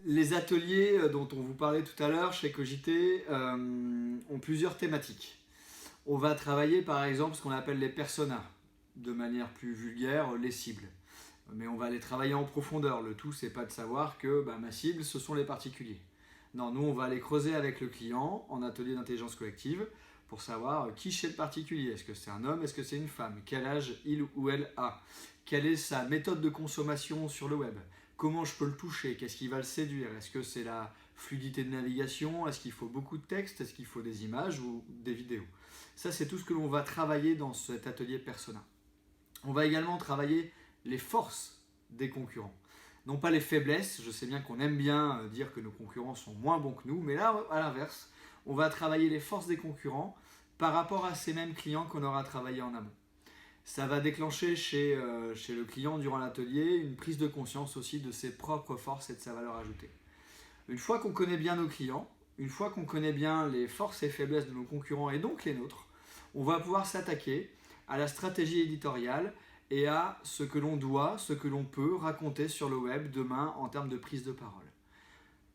Les ateliers dont on vous parlait tout à l'heure chez Cogité ont plusieurs thématiques. On va travailler par exemple ce qu'on appelle les personas, de manière plus vulgaire, les cibles. Mais on va les travailler en profondeur. Le tout, c'est pas de savoir que ma cible, ce sont les particuliers. Non, nous, on va aller creuser avec le client en atelier d'intelligence collective pour savoir qui chez le particulier. Est-ce que c'est un homme, est-ce que c'est une femme? Quel âge il ou elle a? Quelle est sa méthode de consommation sur le web? Comment je peux le toucher? Qu'est-ce qui va le séduire? Est-ce que c'est la fluidité de navigation? Est-ce qu'il faut beaucoup de texte? Est-ce qu'il faut des images ou des vidéos? Ça, c'est tout ce que l'on va travailler dans cet atelier persona. On va également travailler les forces des concurrents. Non pas les faiblesses, je sais bien qu'on aime bien dire que nos concurrents sont moins bons que nous, mais là, à l'inverse, on va travailler les forces des concurrents par rapport à ces mêmes clients qu'on aura travaillé en amont. Ça va déclencher chez le client durant l'atelier une prise de conscience aussi de ses propres forces et de sa valeur ajoutée. Une fois qu'on connaît bien nos clients, une fois qu'on connaît bien les forces et faiblesses de nos concurrents et donc les nôtres, on va pouvoir s'attaquer à la stratégie éditoriale et à ce que l'on doit, ce que l'on peut raconter sur le web demain en termes de prise de parole.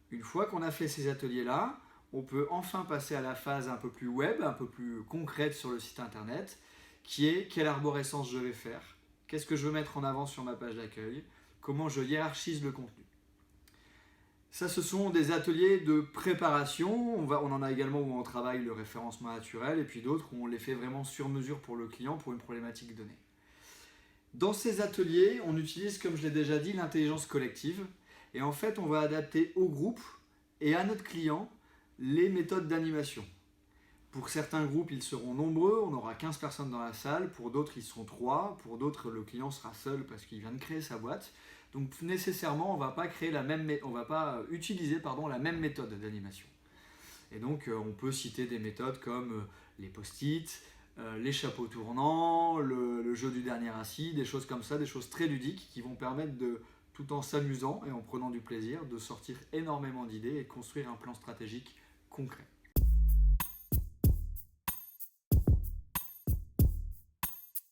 Une fois qu'on a fait ces ateliers-là, on peut enfin passer à la phase un peu plus web, un peu plus concrète sur le site internet, qui est quelle arborescence je vais faire, qu'est-ce que je veux mettre en avant sur ma page d'accueil, comment je hiérarchise le contenu. Ça, ce sont des ateliers de préparation. On en a également où on travaille le référencement naturel et puis d'autres où on les fait vraiment sur mesure pour le client pour une problématique donnée. Dans ces ateliers, on utilise, comme je l'ai déjà dit, l'intelligence collective. Et en fait, on va adapter au groupe et à notre client les méthodes d'animation. Pour certains groupes, ils seront nombreux, on aura 15 personnes dans la salle. Pour d'autres, ils seront 3. Pour d'autres, le client sera seul parce qu'il vient de créer sa boîte. Donc nécessairement, on ne va pas utiliser la même méthode d'animation. Et donc, on peut citer des méthodes comme les post-it, les chapeaux tournants, le jeu du dernier assis, des choses comme ça, des choses très ludiques qui vont permettre tout en s'amusant et en prenant du plaisir, de sortir énormément d'idées et de construire un plan stratégique concret.